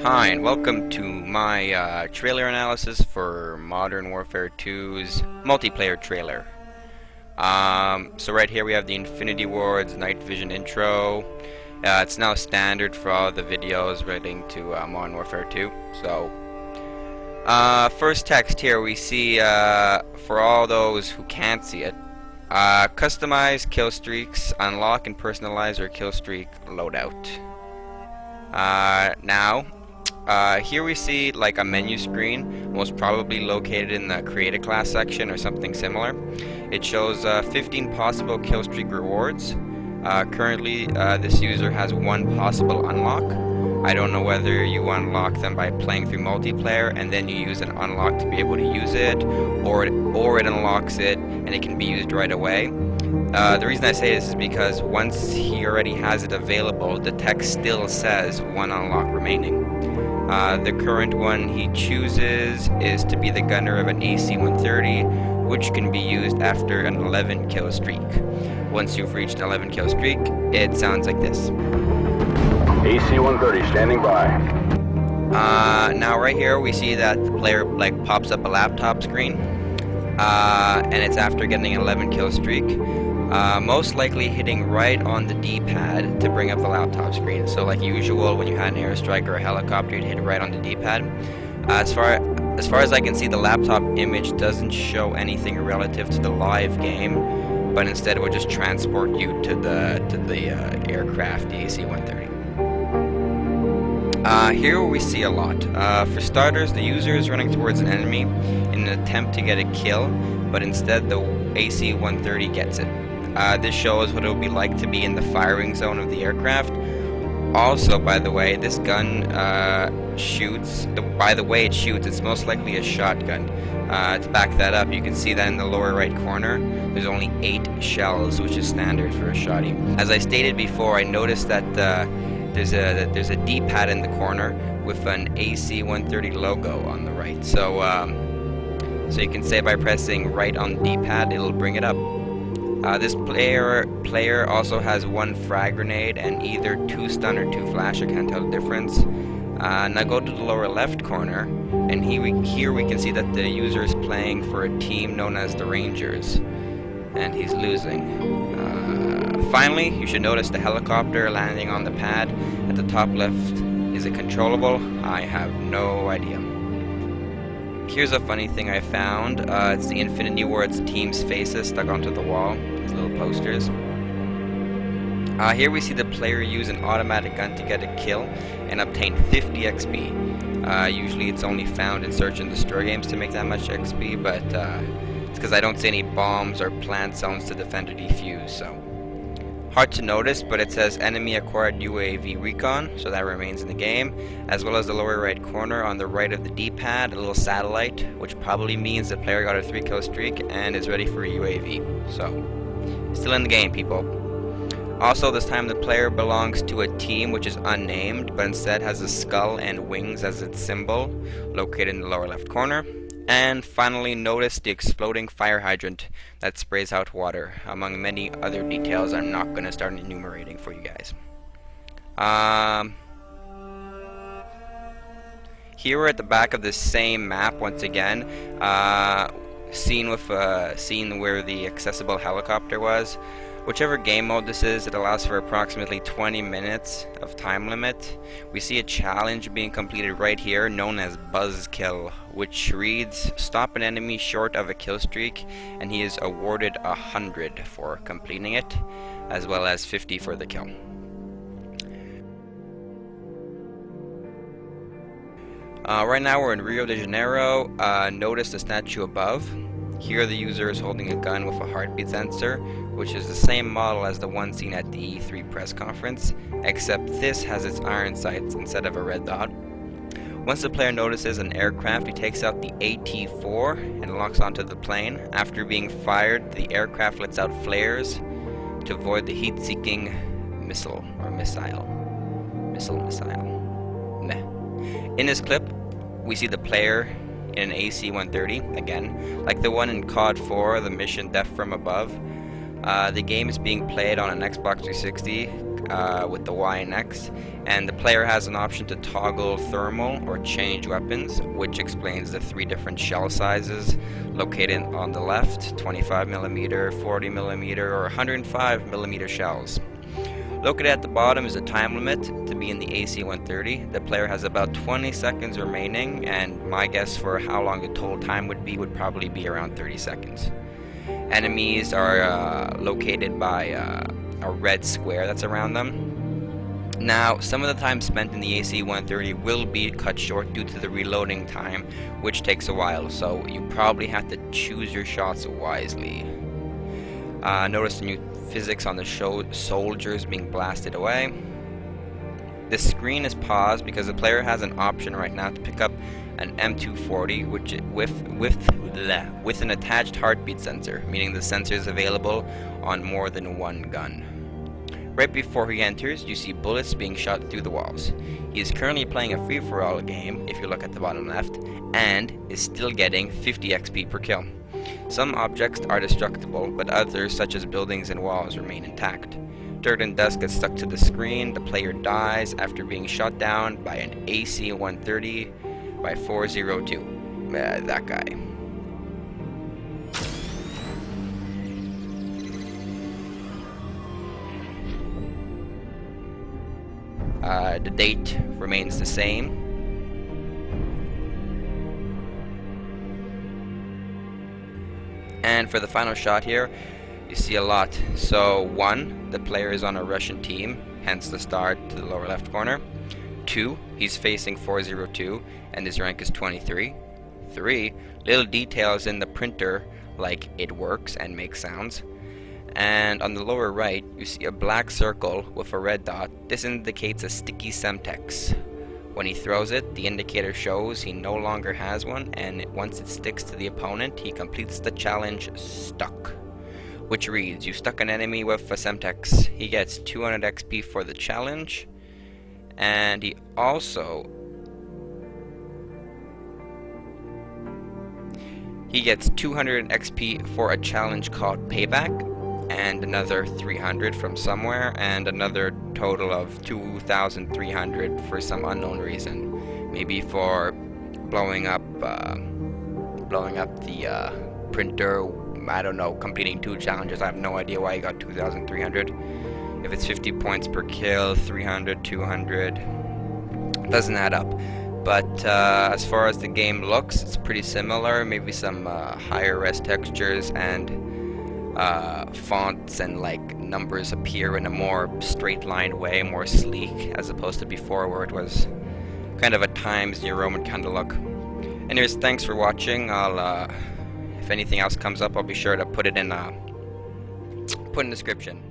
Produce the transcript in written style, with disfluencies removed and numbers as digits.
Hi, and welcome to my trailer analysis for Modern Warfare 2's multiplayer trailer. So right here we have the Infinity Ward's Night Vision intro. It's now standard for all the videos relating to Modern Warfare 2. So, first text here we see, for all those who can't see it, customize kill streaks, unlock and personalize your kill streak loadout. Here we see like a menu screen, most probably located in the Create a Class section or something similar. It shows 15 possible kill streak rewards. Currently, this user has one possible unlock. I don't know whether you unlock them by playing through multiplayer and then you use an unlock to be able to use it, or it unlocks it and it can be used right away. The reason I say this is because once he already has it available, the text still says one unlock remaining. The current one he chooses is to be the gunner of an AC-130, which can be used after an 11 kill streak. Once you've reached an 11 kill streak, it sounds like this. AC-130 standing by. Now right here we see that the player pops up a laptop screen, and it's after getting an 11 kill streak. Most likely hitting right on the D-pad to bring up the laptop screen. So like usual, when you had an airstrike or a helicopter, you'd hit right on the D-pad. As far as I can see, the laptop image doesn't show anything relative to the live game, but instead it would just transport you to the aircraft, the AC-130. Here we see a lot. For starters, the user is running towards an enemy in an attempt to get a kill, but instead the AC-130 gets it. This shows what it would be like to be in the firing zone of the aircraft. Also, by the way, this gun shoots. By the way it shoots, it's most likely a shotgun. To back that up, you can see that in the lower right corner, there's only 8 shells, which is standard for a shotty. As I stated before, I noticed that there's a D-pad in the corner with an AC-130 logo on the right. So you can say by pressing right on the D-pad, it'll bring it up. This player also has 1 frag grenade and either 2 stun or 2 flash. I can't tell the difference. Now go to the lower left corner, and here we can see that the user is playing for a team known as the Rangers, and he's losing. Finally, you should notice the helicopter landing on the pad at the top left. Is it controllable? I have no idea. Here's a funny thing I found. It's the Infinity Ward's team's faces stuck onto the wall. These little posters. Here we see the player use an automatic gun to get a kill and obtain 50 XP. Usually it's only found in search and destroy games to make that much XP, but it's because I don't see any bombs or plant zones to defend or defuse, so. Hard to notice, but it says enemy acquired UAV recon, so that remains in the game, as well as the lower right corner on the right of the D-pad, a little satellite, which probably means the player got a 3 kill streak and is ready for a UAV. So, still in the game, people. Also, this time the player belongs to a team which is unnamed, but instead has a skull and wings as its symbol, located in the lower left corner. And finally, notice the exploding fire hydrant that sprays out water, among many other details I'm not going to start enumerating for you guys. Here we're at the back of the same map once again, scene where the accessible helicopter was. Whichever game mode this is, it allows for approximately 20 minutes of time limit. We see a challenge being completed right here known as Buzzkill, which reads, stop an enemy short of a kill streak, and he is awarded 100 for completing it, as well as 50 for the kill. Right now we're in Rio de Janeiro. Notice the statue above. Here the user is holding a gun with a heartbeat sensor, which is the same model as the one seen at the E3 press conference, except this has its iron sights instead of a red dot. Once the player notices an aircraft, he takes out the AT-4 and locks onto the plane. After being fired, the aircraft lets out flares to avoid the heat-seeking missile. Meh. In this clip, we see the player in an AC-130, again, like the one in COD 4, the mission Death from Above. The game is being played on an Xbox 360 with the Y and X, and the player has an option to toggle thermal or change weapons, which explains the 3 different shell sizes located on the left: 25mm, 40mm, or 105mm shells. Located at the bottom is a time limit. To be in the AC-130, the player has about 20 seconds remaining, and my guess for how long the total time would probably be around 30 seconds. Enemies are located by a red square that's around them. Now, some of the time spent in the AC-130 will be cut short due to the reloading time, which takes a while, so you probably have to choose your shots wisely. Notice the new physics on the soldiers being blasted away. The screen is paused because the player has an option right now to pick up an M240 with an attached heartbeat sensor, meaning the sensor is available on more than one gun. Right before he enters, you see bullets being shot through the walls. He is currently playing a free-for-all game, if you look at the bottom left, and is still getting 50 XP per kill. Some objects are destructible, but others, such as buildings and walls, remain intact. Dirt and dust get stuck to the screen. The player dies after being shot down by an AC-130 by 402. That guy. The date remains the same. And for the final shot here, you see a lot. So 1, the player is on a Russian team, hence the star to the lower left corner. 2, he's facing 402 and his rank is 23. 3, little details in the printer like it works and makes sounds. And on the lower right, you see a black circle with a red dot. This indicates a sticky Semtex. When he throws it, the indicator shows he no longer has one, and once it sticks to the opponent, he completes the challenge Stuck, which reads: you stuck an enemy with a Semtex. He gets 200 XP for the challenge, and he gets 200 XP for a challenge called Payback, and another 300 from somewhere, and another total of 2,300 for some unknown reason. Maybe for blowing up the printer. I don't know, completing 2 challenges. I have no idea why he got 2,300. If it's 50 points per kill, 300, 200, doesn't add up. But as far as the game looks, it's pretty similar. Maybe some higher res textures and fonts and like numbers appear in a more straight lined way, more sleek, as opposed to before where it was kind of a Times New Roman kind of look. Anyways, thanks for watching. If anything else comes up, I'll be sure to put in the description.